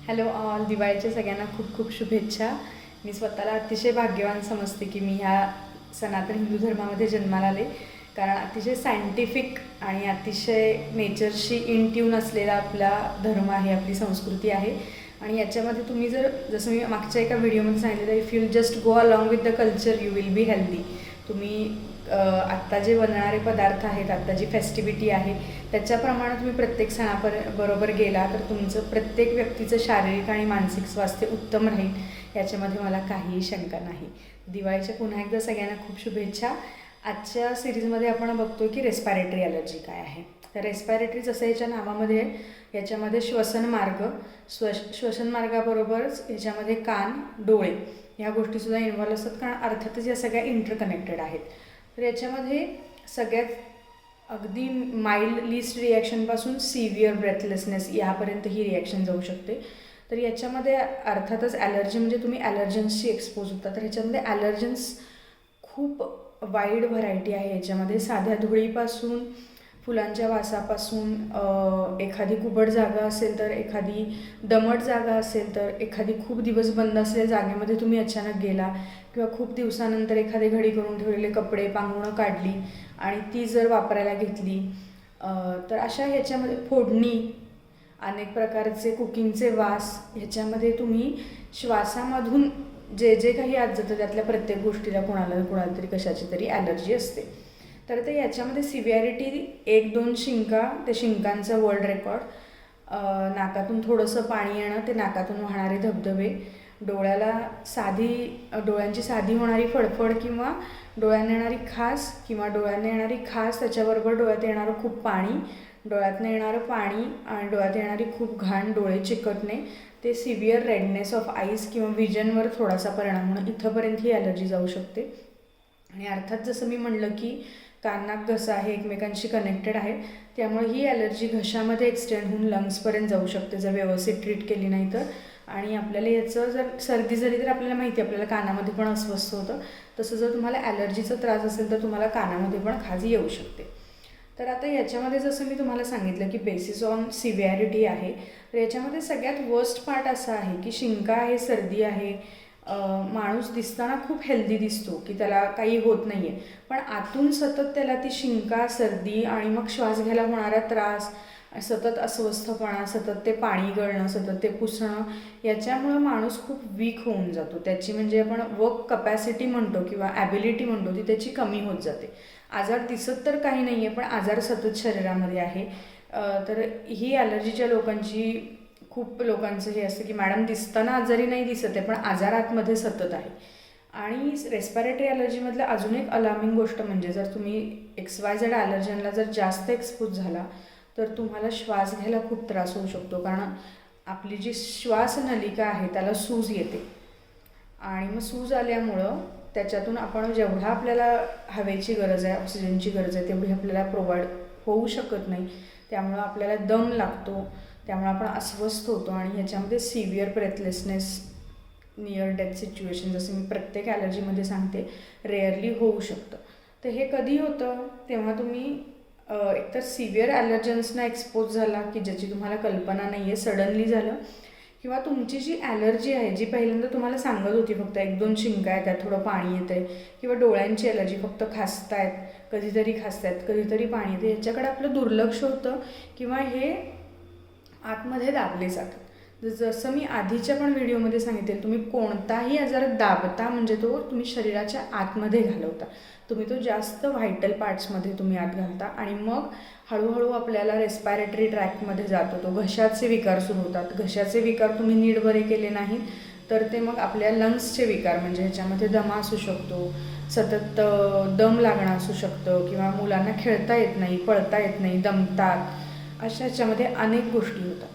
Hello all, दिवाळीच्या सगळ्यांना खूप खूप शुभेच्छा. मी स्वतःला अतिशय भाग्यवान समजते की मी ह्या सनातन हिंदू धर्मामध्ये जन्माला आले, कारण अतिशय सायंटिफिक आणि अतिशय नेचरशी इन ट्यून असलेला आपला धर्म आहे, आपली संस्कृती आहे. आणि याच्यामध्ये तुम्ही जसं मी मागच्या एका व्हिडिओमध्ये सांगितलं, if you just go along with the culture you will be healthy. तुम्ही आत्ता जे बनणारे पदार्थ आहेत, आत्ता जी फेस्टिव्हिटी आहे त्याच्याप्रमाणे तुम्ही प्रत्येक बरोबर गेला तर तुमचं प्रत्येक व्यक्तीचं शारीरिक आणि मानसिक स्वास्थ्य उत्तम राहील, याच्यामध्ये मला काहीही शंका नाही. दिवाळीच्या पुन्हा एकदा सगळ्यांना खूप शुभेच्छा. आजच्या सिरीजमध्ये आपण बघतो की रेस्पायरेटरी ॲलर्जी काय आहे. तर रेस्पायरेटरी जसं याच्या नावामध्ये याच्यामध्ये श्वसन मार्गाबरोबरच याच्यामध्ये कान, डोळे ह्या गोष्टीसुद्धा इन्व्हॉल्व असतात, कारण अर्थातच या सगळ्या इंटरकनेक्टेड आहेत. तर याच्यामध्ये सगळ्यात अगदी माइल्ड लिस्ट रिॲक्शनपासून सिव्हिअर ब्रेथलेसनेस यापर्यंत ही रिॲक्शन जाऊ शकते. तर याच्यामध्ये अर्थातच ॲलर्जी म्हणजे तुम्ही ॲलर्जन्सची एक्सपोज होता. तर ह्याच्यामध्ये ॲलर्जन्स खूप वाईड व्हरायटी आहे. याच्यामध्ये साध्या धुळीपासून, फुलांच्या वासापासून, एखादी कुबड जागा असेल तर, एखादी दमट जागा असेल तर, एखादी खूप दिवस बंद असलेल्या जागेमध्ये तुम्ही अचानक गेला, किंवा खूप दिवसानंतर एखादे घडी करून ठेवलेले कपडे, पांघरुणं काढली आणि ती जर वापरायला घेतली, तर अशा ह्याच्यामध्ये फोडणी, अनेक प्रकारचे कुकिंगचे वास, ह्याच्यामध्ये तुम्ही श्वासामधून जे जे काही आत जातं त्यातल्या प्रत्येक गोष्टीला कोणाला तरी कशाची तरी ॲलर्जी असते. तर ते याच्यामध्ये सिव्हिॲरिटी 1-2 शिंका, ते शिंकांचं वर्ल्ड रेकॉर्ड, नाकातून थोडंसं पाणी येणं, ते नाकातून वाहणारे धबधबे, डोळ्यांची साधी होणारी फडफड किंवा डोळ्यांना येणारी खास, किंवा डोळ्यांना येणारी खास त्याच्याबरोबर डोळ्यात येणारं खूप पाणी, डोळ्यातनं येणारं पाणी आणि डोळ्यात येणारी खूप घाण, डोळे चिकटणे, ते सिव्हिअर रेडनेस ऑफ आईज किंवा विजनवर थोडासा परिणाम होणं, इथंपर्यंत ही ॲलर्जी जाऊ शकते. आणि अर्थात जसं मी म्हणलं की कान, नाक, घसा हे एकमेकांशी कनेक्टेड आहे, त्यामुळे ही ॲलर्जी घशामध्ये एक्सटेंड होऊन लंग्सपर्यंत जाऊ शकते जर व्यवस्थित ट्रीट केली नाही तर. आणि आपल्याला याचं जर सर्दी झाली तर आपल्याला माहिती आहे, आपल्याला कानामध्ये पण अस्वस्थ होतं. तसं जर तुम्हाला ॲलर्जीचा त्रास असेल तर तुम्हाला कानामध्ये पण खाज येऊ शकते. तर आता याच्यामध्ये जसं मी तुम्हाला सांगितलं की बेसिस ऑन सिव्हिॲरिटी आहे, तर याच्यामध्ये सगळ्यात वर्स्ट पार्ट असा आहे की शिंका आहे, सर्दी आहे, माणूस दिसताना खूप हेल्दी दिसतो की त्याला काही होत नाही आहे, पण आतून सतत त्याला ती शिंका, सर्दी आणि मग श्वास घ्यायला होणारा त्रास, सतत अस्वस्थपणा, सतत ते पाणी गळणं, सतत ते पुसणं, याच्यामुळं माणूस खूप वीक होऊन जातो. त्याची म्हणजे आपण वर्क कपॅसिटी म्हणतो किंवा ॲबिलिटी म्हणतो, ती त्याची कमी होत जाते. आजार दिसत तर काही नाही आहे, पण आजार सतत शरीरामध्ये आहे. तर ही ॲलर्जीच्या लोकांची, खूप लोकांचं हे असतं की मॅडम दिसताना आजारी नाही दिसत आहे, पण आजार आतमध्ये सतत आहे. आणि रेस्पायरेटरी ॲलर्जीमधलं अजून एक अलार्मिंग गोष्ट म्हणजे जर तुम्ही XYZ ॲलर्जनला जर जास्त एक्सपोज झाला तर तुम्हाला श्वास घ्यायला खूप त्रास होऊ शकतो, कारण आपली जी श्वासनलिका आहे त्याला सूज येते, आणि मग सूज आल्यामुळं त्याच्यातून आपण जेवढा आपल्याला हवेची गरज आहे, ऑक्सिजनची गरज आहे, तेवढी आपल्याला प्रोव्हाइड होऊ शकत नाही. त्यामुळं आपल्याला दम लागतो, त्यामुळे आपण अस्वस्थ होतो, आणि ह्याच्यामध्ये severe breathlessness, near death situation, जसं मी प्रत्येक ॲलर्जीमध्ये सांगते, रेअरली होऊ शकतं. तर हे कधी होतं, तेव्हा तुम्ही एकतर सिव्हिअर ॲलर्जन्सना एक्सपोज झाला की ज्याची तुम्हाला कल्पना नाही आहे, सडनली झालं, किंवा तुमची जी ॲलर्जी आहे, जी पहिल्यांदा तुम्हाला सांगत होती फक्त 1-2 शिंका आहेत, त्यात थोडं पाणी येतं आहे, किंवा डोळ्यांची ॲलर्जी, फक्त खासतायत, कधीतरी पाणी येतं, याच्याकडे आपलं दुर्लक्ष होतं, किंवा हे आतमध्ये दाबले जातात. जसं मी आधीच्या पण व्हिडिओमध्ये सांगितले, तुम्ही कोणताही आजार दाबता म्हणजे तो तुम्ही शरीराच्या आतमध्ये घालवता, तुम्ही तो जास्त व्हायटल पार्ट्समध्ये तुम्ही आत घालता, आणि मग हळूहळू आपल्याला रेस्पायरेटरी ट्रॅकमध्ये जातो, तो घशाचे विकार सुरू होतात. घशाचे विकार तुम्ही नीट बरे केले नाहीत तर ते मग आपल्या लंग्सचे विकार, म्हणजे ह्याच्यामध्ये दमा असू शकतो, सतत दम लागणं असू शकतं, किंवा मुलांना खेळता येत नाही, पळता येत नाही, दमतात, अशा ह्याच्यामध्ये अनेक गोष्टी होतात.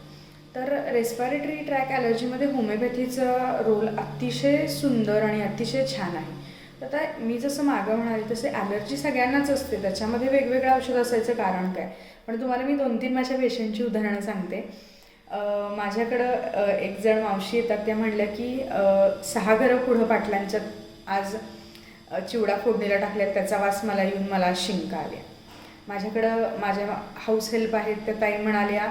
तर रेस्पायरेटरी ट्रॅक ॲलर्जीमध्ये होमिओपॅथीचा रोल अतिशय सुंदर आणि अतिशय छान आहे. आता मी जसं मागं म्हणाले तसे ॲलर्जी सगळ्यांनाच असते, त्याच्यामध्ये वेगवेगळं औषध असायचं कारण काय, पण तुम्हाला मी 2-3 माझ्या पेशंटची उदाहरणं सांगते. माझ्याकडं एक जण मावशी येतात, त्या म्हणल्या की 6 घरं पुढं पाटलांच्यात आज चिवडा फोडणीला टाकल्यात, त्याचा वास मला येऊन मला शिंका आल्या. माझ्याकडं माझ्या हाऊस हेल्प आहेत, त्या ताई म्हणाल्या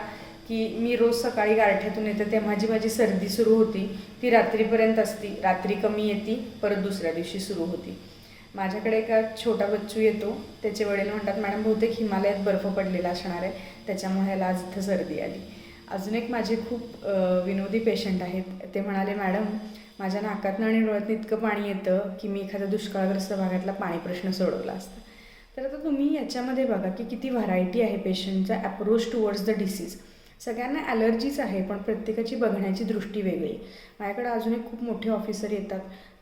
की मी रोज सकाळी गारठ्यातून येते तेव्हा माझी सर्दी सुरू होती ती रात्रीपर्यंत असती, रात्री कमी येते, परत दुसऱ्या दिवशी सुरू होती. माझ्याकडे एका छोटा बच्चू येतो, त्याचे वडील म्हणतात मॅडम बहुतेक हिमालयात बर्फ पडलेला असणार आहे, त्याच्यामुळे ह्याला आज इथं सर्दी आली. अजून एक माझे खूप विनोदी पेशंट आहेत. ते म्हणाले मॅडम माझ्या नाकातनं आणि डोळ्यातनं इतकं पाणी येतं की मी एखाद्या दुष्काळग्रस्त भागातला पाणी प्रश्न सोडवला असता. तर आता तुम्ही याच्यामध्ये बघा की किती व्हरायटी आहे पेशंटचा ॲप्रोच टुवर्ड्स द डिसीज. सगळ्यांना ॲलर्जीज आहे, पण प्रत्येकाची बघण्याची दृष्टी वेगळी. माझ्याकडे अजून एक खूप मोठे ऑफिसर येतात,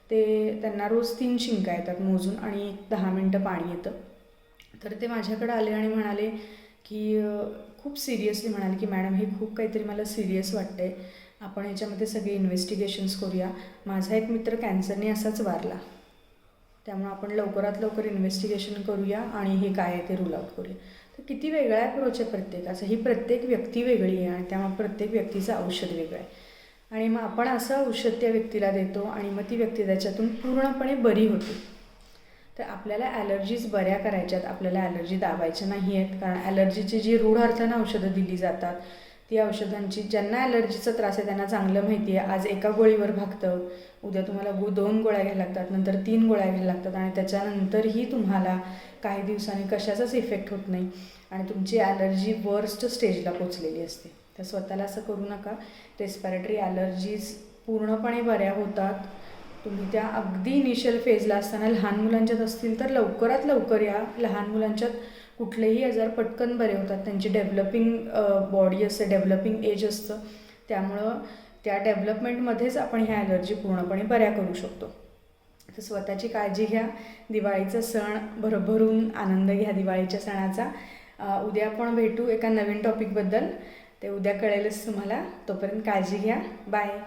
त्यांना रोज 3 शिंका येतात मोजून आणि 10 मिनटं पाणी येतं. तर ते माझ्याकडे आले आणि म्हणाले की खूप सिरियसली म्हणाले की मॅडम हे खूप काहीतरी मला सिरियस वाटतं आहे, आपण याच्यामध्ये सगळे इन्व्हेस्टिगेशन्स करूया. माझा एक मित्र कॅन्सरने असाच वारला, त्यामुळे आपण लवकरात लवकर इन्व्हेस्टिगेशन करूया आणि हे काय आहे ते रूल आउट करूया. तर किती वेगळा ॲप्रोच आहे प्रत्येकाचा. ही प्रत्येक व्यक्ती वेगळी आहे आणि त्यामुळे प्रत्येक व्यक्तीचं औषध वेगळं आहे. आणि मग आपण असं औषध त्या व्यक्तीला देतो आणि मग ती व्यक्ती त्याच्यातून पूर्णपणे बरी होते. तर आपल्याला ॲलर्जीज बऱ्या करायच्यात, आपल्याला ॲलर्जी दाबायच्या नाही आहेत. कारण ॲलर्जीची जी रूढ अर्थानं औषधं दिली जातात ती औषधांची, ज्यांना ॲलर्जीचा त्रास आहे त्यांना चांगलं माहिती आहे. आज एका गोळीवर भागतं, उद्या तुम्हाला 2 गोळ्या घ्यायला लागतात, नंतर 3 गोळ्या घ्यायला लागतात आणि त्याच्यानंतरही तुम्हाला काही दिवसांनी कशाचाच इफेक्ट होत नाही आणि तुमची ॲलर्जी वर्स्ट स्टेजला पोचलेली असते. तर स्वतःला असं करू नका. रेस्पिरेटरी ॲलर्जीज पूर्णपणे बऱ्या होतात. तुम्ही त्या अगदी इनिशियल फेजला असताना लहान मुलांच्यात असतील तर लवकरात लवकर या. लहान मुलांच्यात कुठलेही आजार पटकन बरे होतात. त्यांची डेव्हलपिंग बॉडी असते, डेव्हलपिंग एज असतं, त्यामुळं त्या डेव्हलपमेंटमध्येच आपण ह्या ॲलर्जी पूर्णपणे बऱ्या करू शकतो. तर स्वतःची काळजी घ्या. दिवाळीचा सण भरभरून आनंद घ्या दिवाळीच्या सणाचा. उद्या आपण भेटू एका नवीन टॉपिकबद्दल. ते उद्या कळेलच तुम्हाला. तोपर्यंत काळजी घ्या. बाय.